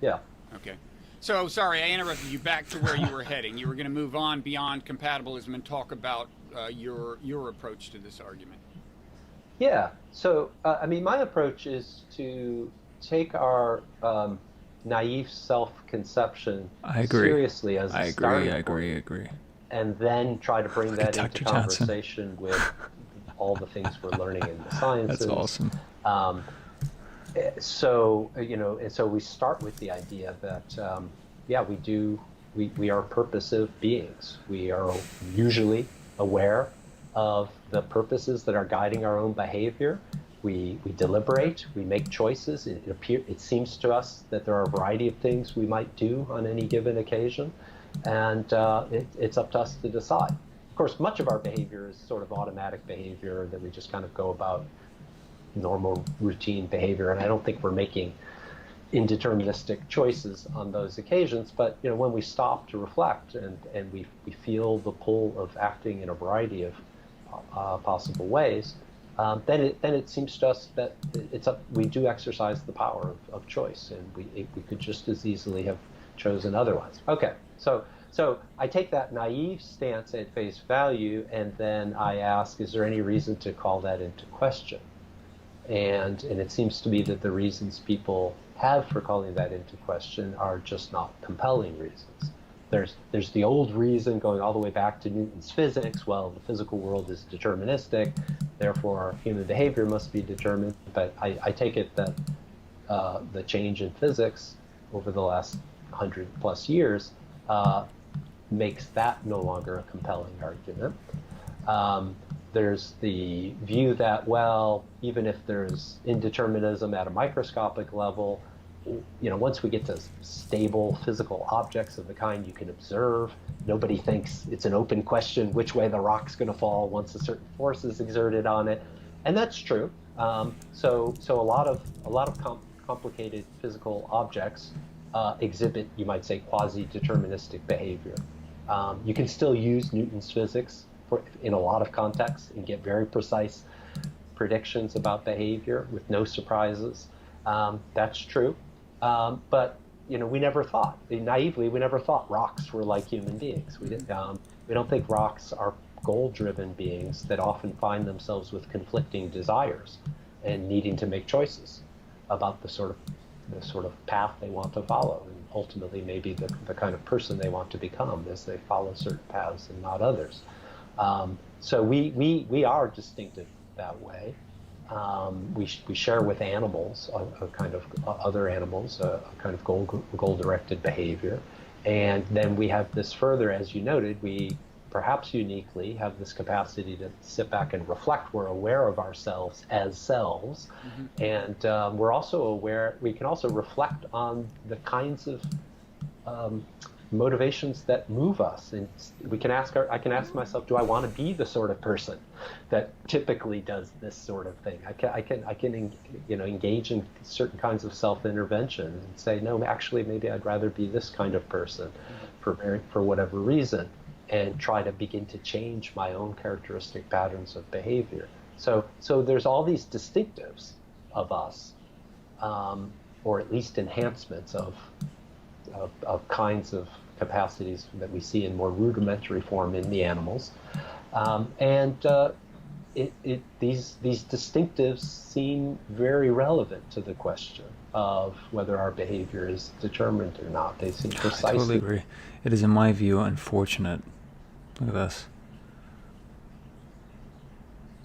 Yeah. Okay. So, sorry, I interrupted you. Back to where you were heading. You were going to move on beyond compatibilism and talk about your approach to this argument. Yeah. So, my approach is to take our naive self-conception seriously as a starting point. I agree. And then try to bring that into conversation with all the things we're learning in the sciences. That's awesome. So we start with the idea that, we are purposive beings. We are usually aware of the purposes that are guiding our own behavior. We deliberate, we make choices. It seems to us that there are a variety of things we might do on any given occasion, and it's up to us to decide. Of course, much of our behavior is sort of automatic behavior that we just kind of go about normal routine behavior, and I don't think we're making indeterministic choices on those occasions. But when we stop to reflect and we feel the pull of acting in a variety of possible ways, then it seems to us that we do exercise the power of choice, and we could just as easily have chosen otherwise. Okay, so I take that naive stance at face value, and then I ask, is there any reason to call that into question? And it seems to me that the reasons people have for calling that into question are just not compelling reasons. There's the old reason going all the way back to Newton's physics. Well, the physical world is deterministic, therefore human behavior must be determined. But I take it that the change in physics over the last 100+ years makes that no longer a compelling argument. There's the view that, well, even if there's indeterminism at a microscopic level, once we get to stable physical objects of the kind you can observe, nobody thinks it's an open question which way the rock's going to fall once a certain force is exerted on it, and that's true. So a lot of complicated physical objects exhibit, you might say, quasi-deterministic behavior. You can still use Newton's physics in a lot of contexts and get very precise predictions about behavior with no surprises. That's true. But we never thought, naively, we never thought rocks were like human beings. We don't think rocks are goal-driven beings that often find themselves with conflicting desires and needing to make choices about the sort of path they want to follow, and ultimately maybe the kind of person they want to become as they follow certain paths and not others. So we are distinctive that way. We share with animals a kind of other animals a kind of goal-directed behavior, and then we have this further, as you noted, we perhaps uniquely have this capacity to sit back and reflect. We're aware of ourselves as selves, and we're also aware. We can also reflect on the kinds of motivations that move us, and I can ask myself, do I want to be the sort of person that typically does this sort of thing? I can engage in certain kinds of self-intervention and say, no, actually maybe I'd rather be this kind of person for whatever reason, and try to begin to change my own characteristic patterns of behavior. So there's all these distinctives of us, or at least enhancements of kinds of capacities that we see in more rudimentary form in the animals, these distinctives seem very relevant to the question of whether our behavior is determined or not. They seem I precisely. totally agree. It is, in my view, unfortunate. Look at this.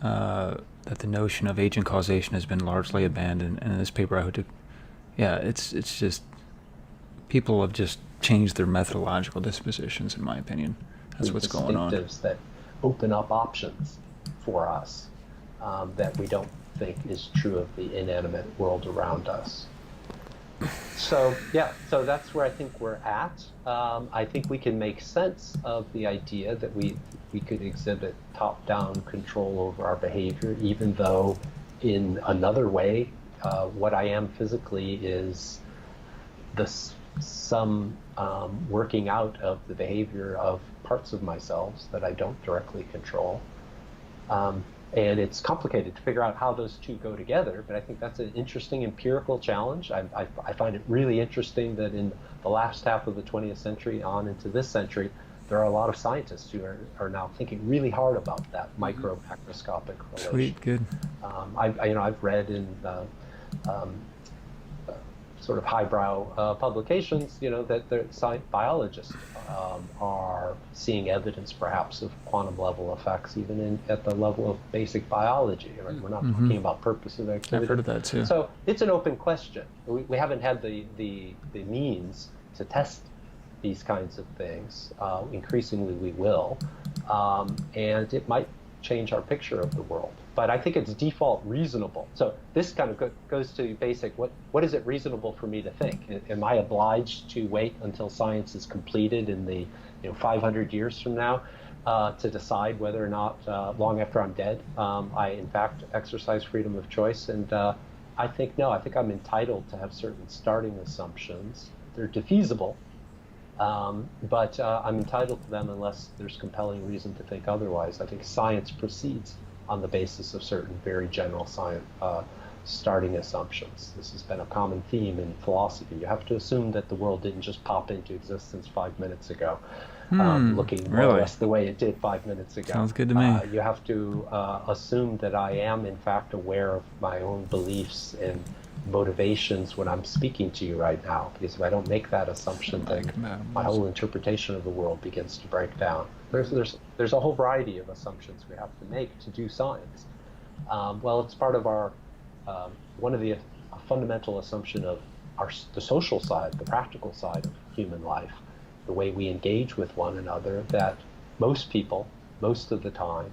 That the notion of agent causation has been largely abandoned. And in this paper, I would, it's just people have just changed their methodological dispositions. In my opinion, that's what's going on. Distinctives that open up options for us that we don't think is true of the inanimate world around us. So that's where I think we're at. I think we can make sense of the idea that we could exhibit top-down control over our behavior, even though in another way, what I am physically is some working out of the behavior of parts of myself that I don't directly control. And it's complicated to figure out how those two go together, but I think that's an interesting empirical challenge. I find it really interesting that in the last half of the 20th century on into this century, there are a lot of scientists who are now thinking really hard about that micro-macroscopic relation. Sweet, good. I've read in sort of highbrow publications, that the biologists are seeing evidence perhaps of quantum level effects even at the level of basic biology. Right? We're not talking about purposive activity. I've heard of that too. So it's an open question. We haven't had the means to test these kinds of things. Increasingly we will. And it might change our picture of the world. But I think it's default reasonable. So this kind of goes to basic, what is it reasonable for me to think? Am I obliged to wait until science is completed in the 500 years from now to decide whether or not, long after I'm dead, I in fact exercise freedom of choice? And I think no, I think I'm entitled to have certain starting assumptions. They're defeasible, but I'm entitled to them unless there's compelling reason to think otherwise. I think science proceeds on the basis of certain very general science starting assumptions. This has been a common theme in philosophy. You have to assume that the world didn't just pop into existence 5 minutes ago, looking more or less the way it did 5 minutes ago. Sounds good to me. You have to assume that I am in fact aware of my own beliefs and motivations when I'm speaking to you right now, because if I don't make that assumption, then my whole interpretation of the world begins to break down. There's a whole variety of assumptions we have to make to do science. Well, it's part of our one of the fundamental assumption of the social side, the practical side of human life, the way we engage with one another, that most people, most of the time,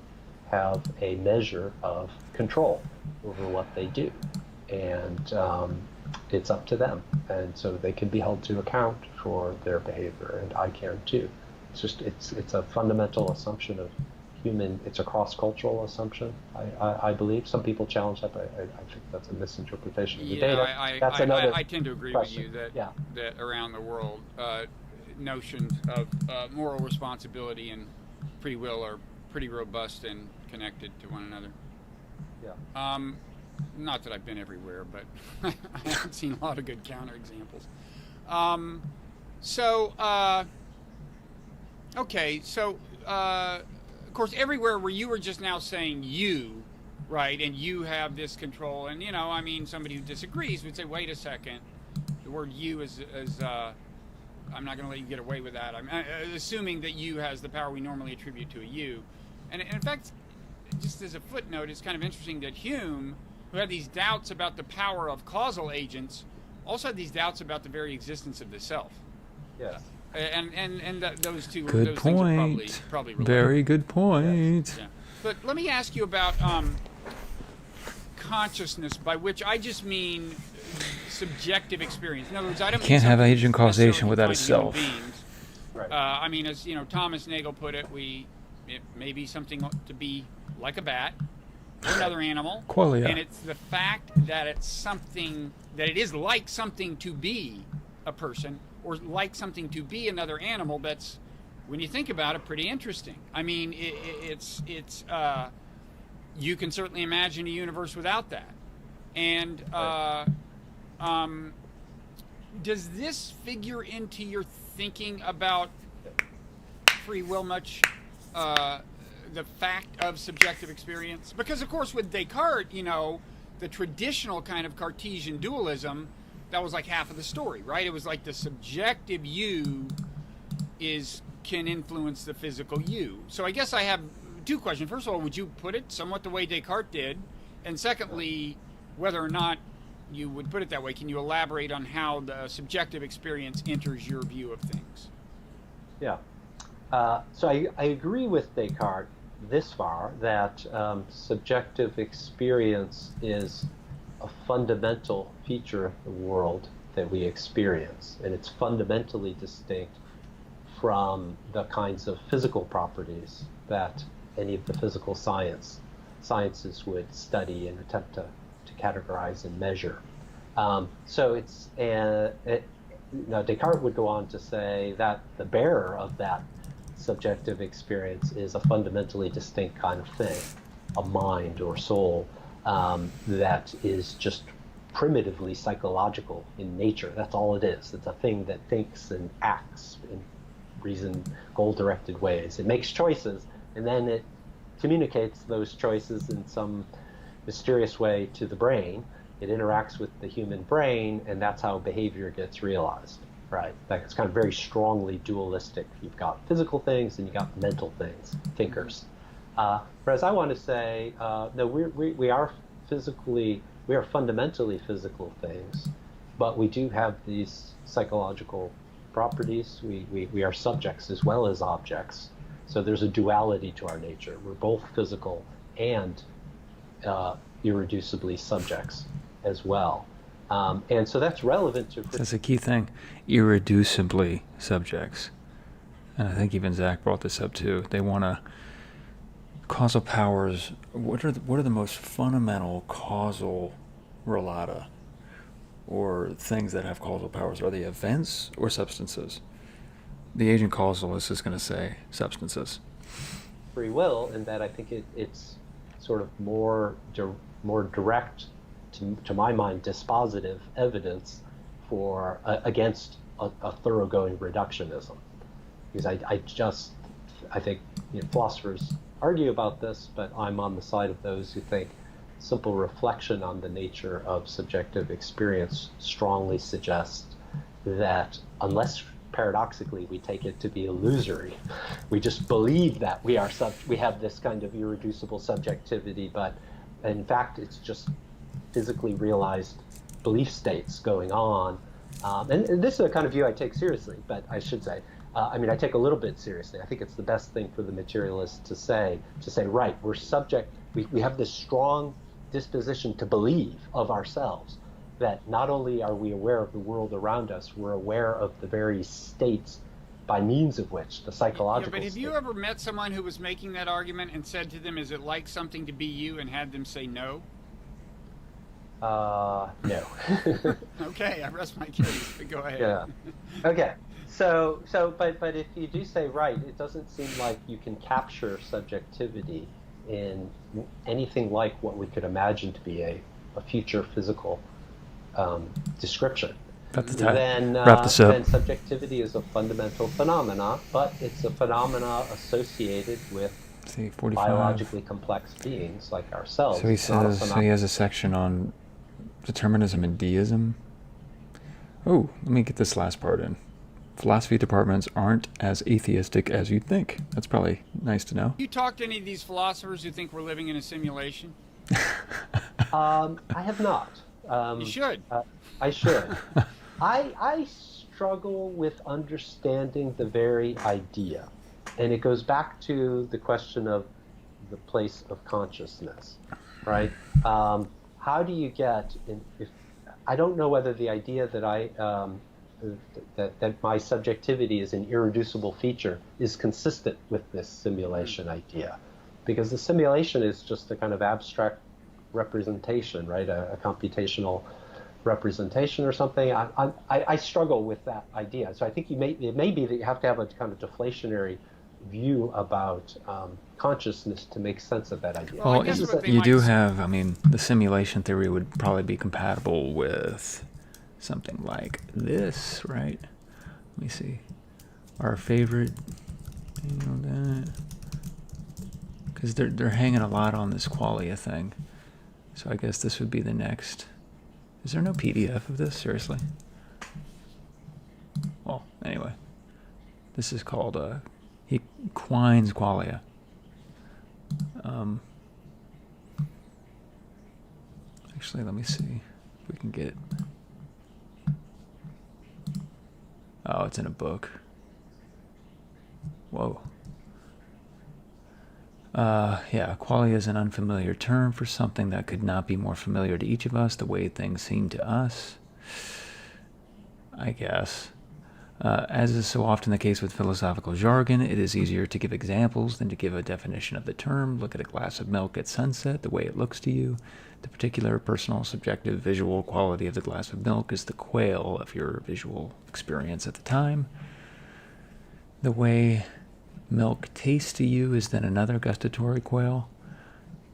have a measure of control over what they do. And it's up to them. And so they can be held to account for their behavior, and I can too. It's a fundamental assumption of human, it's a cross-cultural assumption, I believe. Some people challenge that, but I think that's a misinterpretation of the data. I tend to agree question. with you that around the world, notions of moral responsibility and free will are pretty robust and connected to one another. Yeah. Not that I've been everywhere, but I haven't seen a lot of good counterexamples. Okay, so of course, everywhere where you were just now saying you, right, and you have this control, and somebody who disagrees would say, wait a second, the word you is I'm not going to let you get away with that. I'm assuming that you has the power we normally attribute to a you. And in fact, just as a footnote, it's kind of interesting that Hume, who had these doubts about the power of causal agents, also had these doubts about the very existence of the self. Yes. And those two Good those point. things are probably related. Very good point. Yeah. But let me ask you about consciousness, by which I just mean subjective experience. In other words, I don't Can't have agent causation without a necessarily self. human beings. Right. As Thomas Nagel put it, it may be something to be like a bat or another animal, Qualia. and it's the fact that it's something that it is like something to be a person or like something to be another animal. That's, when you think about it, pretty interesting. I mean, it's you can certainly imagine a universe without that, and does this figure into your thinking about free will much? The fact of subjective experience? Because, of course, with Descartes, the traditional kind of Cartesian dualism that was like half of the story, right? It was like the subjective you can influence the physical you. So I guess I have two questions. First of all, would you put it somewhat the way Descartes did? And secondly, whether or not you would put it that way, can you elaborate on how the subjective experience enters your view of things? Yeah. So I agree with Descartes this far, that subjective experience is a fundamental feature of the world that we experience, and it's fundamentally distinct from the kinds of physical properties that any of the physical sciences would study and attempt to categorize and measure. So it's now Descartes would go on to say that the bearer of that subjective experience is a fundamentally distinct kind of thing, a mind or soul that is just primitively psychological in nature. That's all it is. It's a thing that thinks and acts in goal-directed ways. It makes choices, and then it communicates those choices in some mysterious way to the brain. It interacts with the human brain, and that's how behavior gets realized, right? Like, it's kind of very strongly dualistic. You've got physical things and you've got mental things, thinkers. Whereas I want to say, no, we are fundamentally physical things, but we do have these psychological properties. We are subjects as well as objects. So there's a duality to our nature. We're both physical and irreducibly subjects as well. And so that's relevant to... That's a key thing, irreducibly subjects. And I think even Zach brought this up too. They want to... Causal powers, what are the most fundamental causal relata, or things that have causal powers? Are they events or substances? The agent causalist is going to say substances. Free will, in that I think it's sort of more direct, to my mind, dispositive evidence for against a thoroughgoing reductionism. Because I think philosophers argue about this, but I'm on the side of those who think simple reflection on the nature of subjective experience strongly suggests that, unless paradoxically we take it to be illusory, we just believe that we have this kind of irreducible subjectivity, but in fact it's just physically realized belief states going on. And this is a kind of view I take seriously, but I should say, I take a little bit seriously. I think it's the best thing for the materialist to say, right, we're subject, we have this strong disposition to believe of ourselves, that not only are we aware of the world around us, we're aware of the very states by means of which, the psychological but have you ever met someone who was making that argument and said to them, is it like something to be you, and had them say no? No. Okay, I rest my case, but go ahead. Yeah. Okay. So, but if you do say right, it doesn't seem like you can capture subjectivity in anything like what we could imagine to be a future physical description. Then wrap this up. Then subjectivity is a fundamental phenomena, but it's a phenomena associated with biologically complex beings like ourselves. So he says, he has a section on determinism and deism. Oh, let me get this last part in. Philosophy departments aren't as atheistic as you'd think. That's probably nice to know. You talk to any of these philosophers who think we're living in a simulation? I have not. You should. I should. I struggle with understanding the very idea. And it goes back to the question of the place of consciousness, right? How do you get... I don't know whether the idea that that my subjectivity is an irreducible feature is consistent with this simulation idea, because the simulation is just a kind of abstract representation, right? A computational representation or something. I struggle with that idea. So I think it may be that you have to have a kind of deflationary view about consciousness to make sense of that idea. Well, you do have, the simulation theory would probably be compatible with something like this, right? Let me see. Our favorite, because they're hanging a lot on this qualia thing. So I guess this would be the next Is there no PDF of this? Seriously? Well, anyway. This is called Quine's Qualia. Actually, let me see if we can get it. Oh, it's in a book. Whoa. Yeah, qualia is an unfamiliar term for something that could not be more familiar to each of us, the way things seem to us, I guess. As is so often the case with philosophical jargon, it is easier to give examples than to give a definition of the term. Look at a glass of milk at sunset, the way it looks to you. The particular personal, subjective, visual quality of the glass of milk is the quale of your visual experience at the time. The way milk tastes to you is then another gustatory quale,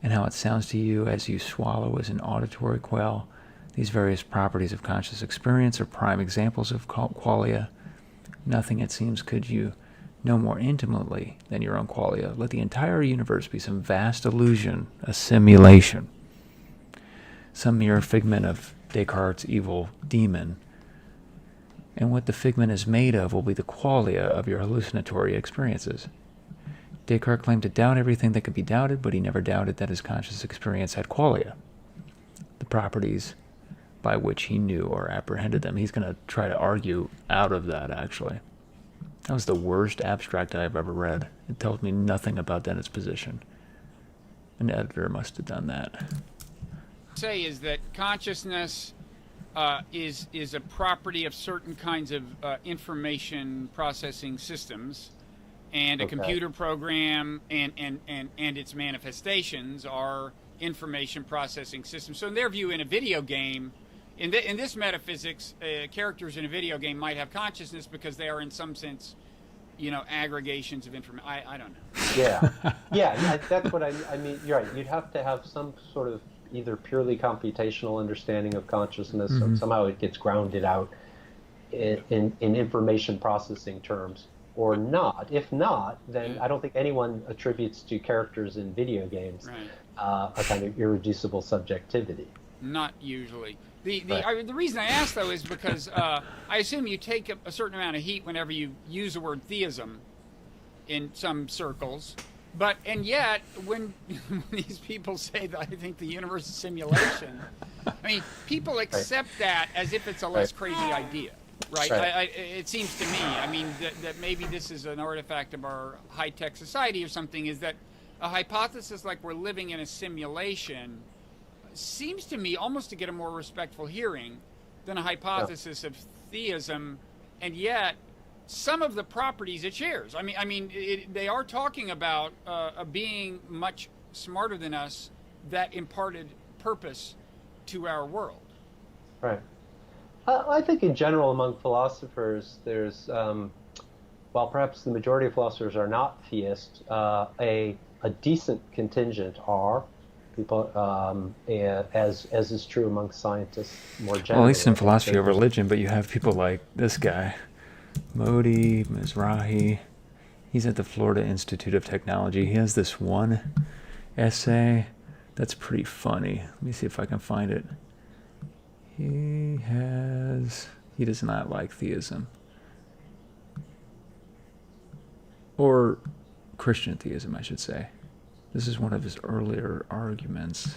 and how it sounds to you as you swallow is an auditory quale. These various properties of conscious experience are prime examples of qualia. Nothing, it seems, could you know more intimately than your own qualia. Let the entire universe be some vast illusion, a simulation, some mere figment of Descartes' evil demon, and what the figment is made of will be the qualia of your hallucinatory experiences. Descartes claimed to doubt everything that could be doubted, but he never doubted that his conscious experience had qualia, the properties by which he knew or apprehended them. He's going to try to argue out of that, actually. That was the worst abstract I've ever read. It tells me nothing about Dennett's position. An editor must have done that. Say is that consciousness is a property of certain kinds of information processing systems, and a computer program and its manifestations are information processing systems. So in their view, in a video game, in this metaphysics, characters in a video game might have consciousness because they are in some sense, aggregations of information. I don't know. Yeah, that's what I mean. You're right. You'd have to have some sort of either purely computational understanding of consciousness, or somehow it gets grounded out in information processing terms, or not. If not, then I don't think anyone attributes to characters in video games a kind of irreducible subjectivity. Not usually. The reason I ask, though, is because I assume you take a certain amount of heat whenever you use the word theism in some circles. And yet, when these people say that I think the universe is simulation, I mean, people accept that as if it's a less crazy idea, right? It seems to me, I mean, that maybe this is an artifact of our high-tech society or something, is that a hypothesis like we're living in a simulation seems to me almost to get a more respectful hearing than a hypothesis of theism, and yet some of the properties it shares. I mean, they are talking about a being much smarter than us that imparted purpose to our world. Right. I think in general among philosophers, there's, while perhaps the majority of philosophers are not theists, a decent contingent are. People, as is true among scientists more generally. Well, at least in philosophy of religion, but you have people like this guy, Modi Mizrahi. He's at the Florida Institute of Technology. He has this one essay that's pretty funny. Let me see if I can find it. He does not like theism. Or Christian theism, I should say. This is one of his earlier arguments,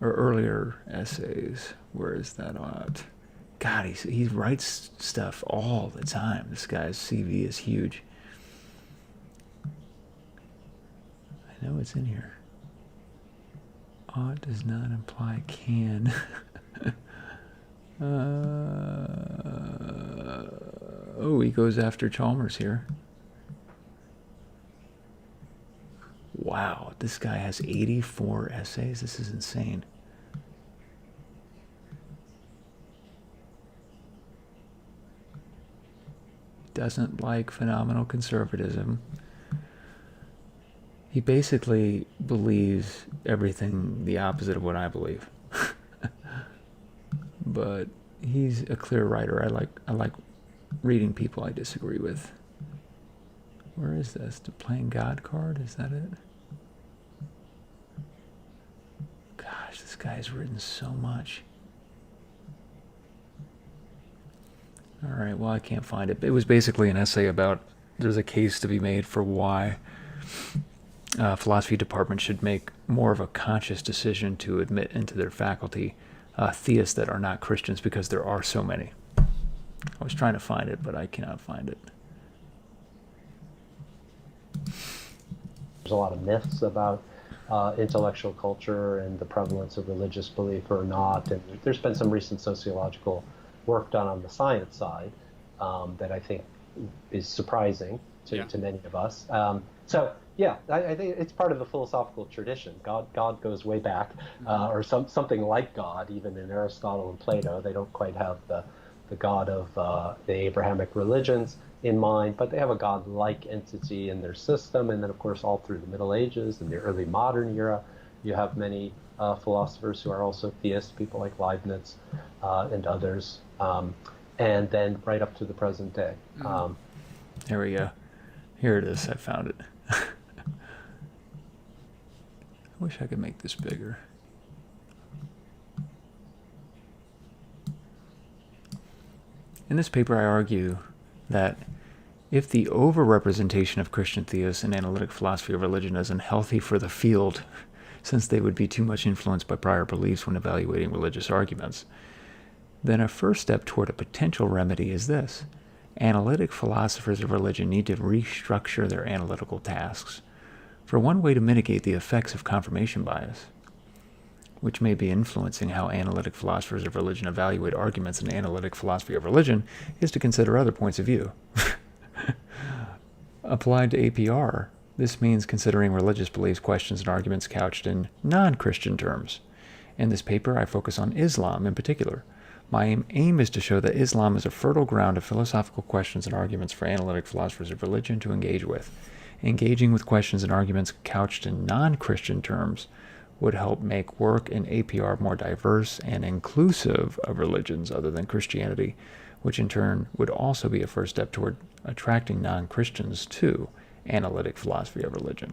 or earlier essays. Where is that at? God, he writes stuff all the time. This guy's CV is huge. I know it's in here. Ought does not imply can. He goes after Chalmers here. Wow, this guy has 84 essays. This is insane. Doesn't like phenomenal conservatism. He basically believes everything the opposite of what I believe. But he's a clear writer. I like reading people I disagree with. Where is this? The Playing God card? Is that it? Gosh, this guy's written so much. All right, well, I can't find it. It was basically an essay about there's a case to be made for why philosophy departments should make more of a conscious decision to admit into their faculty theists that are not Christians, because there are so many. I was trying to find it, but I cannot find it. There's a lot of myths about intellectual culture and the prevalence of religious belief or not, and there's been some recent sociological work done on the science side that I think is surprising to many of us. So yeah, I think it's part of the philosophical tradition. God goes way back, or something like God. Even in Aristotle and Plato, they don't quite have the God of the Abrahamic religions in mind, but they have a God-like entity in their system. And then, of course, all through the Middle Ages and the early modern era, you have many philosophers who are also theists, people like Leibniz and others, and then right up to the present day. Here we go. Here it is. I found it. I wish I could make this bigger. In this paper, I argue that if the overrepresentation of Christian theists in analytic philosophy of religion is unhealthy for the field, since they would be too much influenced by prior beliefs when evaluating religious arguments, then a first step toward a potential remedy is this. Analytic philosophers of religion need to restructure their analytical tasks. For one way to mitigate the effects of confirmation bias, which may be influencing how analytic philosophers of religion evaluate arguments in analytic philosophy of religion, is to consider other points of view. Applied to APR, this means considering religious beliefs, questions, and arguments couched in non-Christian terms. In this paper, I focus on Islam in particular. My aim is to show that Islam is a fertile ground of philosophical questions and arguments for analytic philosophers of religion to engage with. Engaging with questions and arguments couched in non-Christian terms would help make work in APR more diverse and inclusive of religions other than Christianity, which in turn would also be a first step toward attracting non-Christians to analytic philosophy of religion.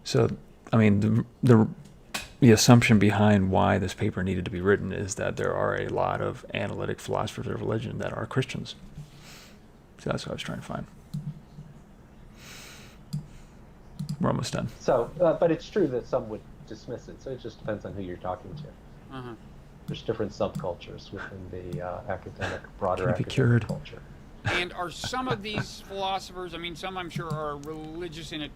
So, I mean, the assumption behind why this paper needed to be written is that there are a lot of analytic philosophers of religion that are Christians. So that's what I was trying to find. We're almost done. So, but it's true that some would dismiss it. So it just depends on who you're talking to. Uh-huh. There's different subcultures within the academic, broader Can it be academic cured? culture. And are some of these philosophers? I mean, some I'm sure are religious in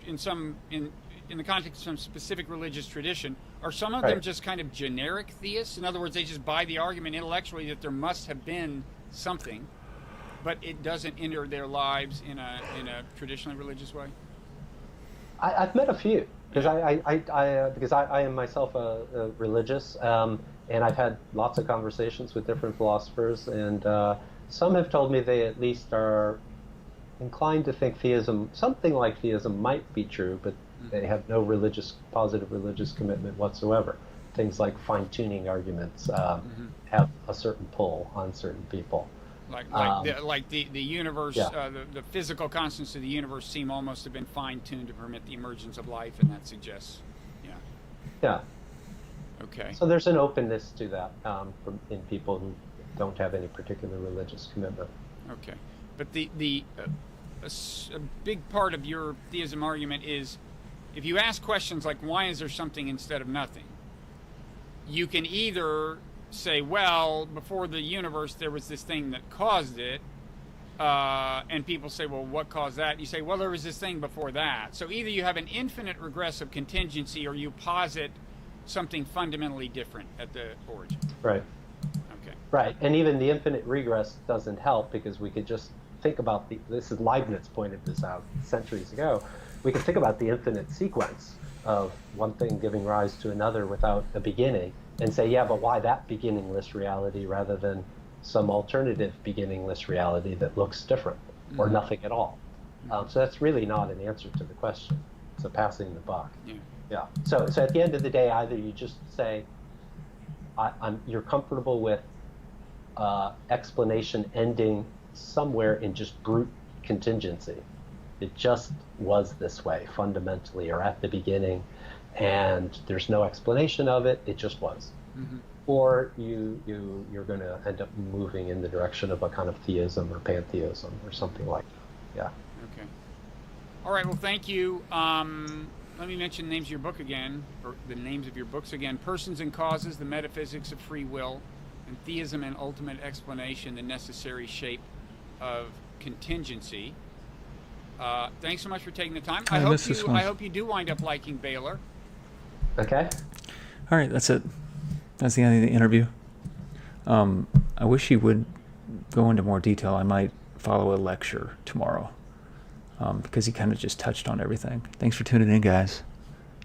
the context of some specific religious tradition. Are some of them just kind of generic theists? In other words, they just buy the argument intellectually that there must have been something, but it doesn't enter their lives in a traditionally religious way. I've met a few because I am myself a religious, and I've had lots of conversations with different philosophers, and some have told me they at least are inclined to think theism, something like theism, might be true, but they have no positive religious commitment whatsoever. Things like fine-tuning arguments have a certain pull on certain people. Like the universe, the physical constants of the universe seem almost to have been fine-tuned to permit the emergence of life, and that suggests, yeah. Okay. So there's an openness to that in people who don't have any particular religious commitment. Okay, but a big part of your theism argument is, if you ask questions like why is there something instead of nothing, you can either say, well, before the universe there was this thing that caused it, and people say, well, what caused that? You say, well, there was this thing before that. So either you have an infinite regressive contingency or you posit something fundamentally different at the origin. Right. Okay. Right, and even the infinite regress doesn't help, because we could just think about this is Leibniz pointed this out centuries ago. We could think about the infinite sequence of one thing giving rise to another without a beginning, and say, yeah, but why that beginningless reality rather than some alternative beginningless reality that looks different or nothing at all? So that's really not an answer to the question. It's a passing the buck. Yeah. So at the end of the day, either you just say, you're comfortable with explanation ending somewhere in just brute contingency. It just was this way fundamentally, or at the beginning, and there's no explanation of it. It just was. or you're going to end up moving in the direction of a kind of theism or pantheism or something like that. Yeah. Okay. All right. Well, thank you. Let me mention the names of your book again, or the names of your books again: Persons and Causes: The Metaphysics of Free Will, and Theism and Ultimate Explanation: The Necessary Shape of Contingency. Thanks so much for taking the time. I hope you do wind up liking Baylor. Okay. All right, that's it. That's the end of the interview. I wish he would go into more detail. I might follow a lecture tomorrow, because he kind of just touched on everything. Thanks for tuning in, guys.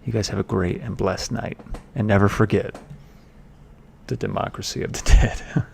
You guys have a great and blessed night. And never forget the democracy of the dead.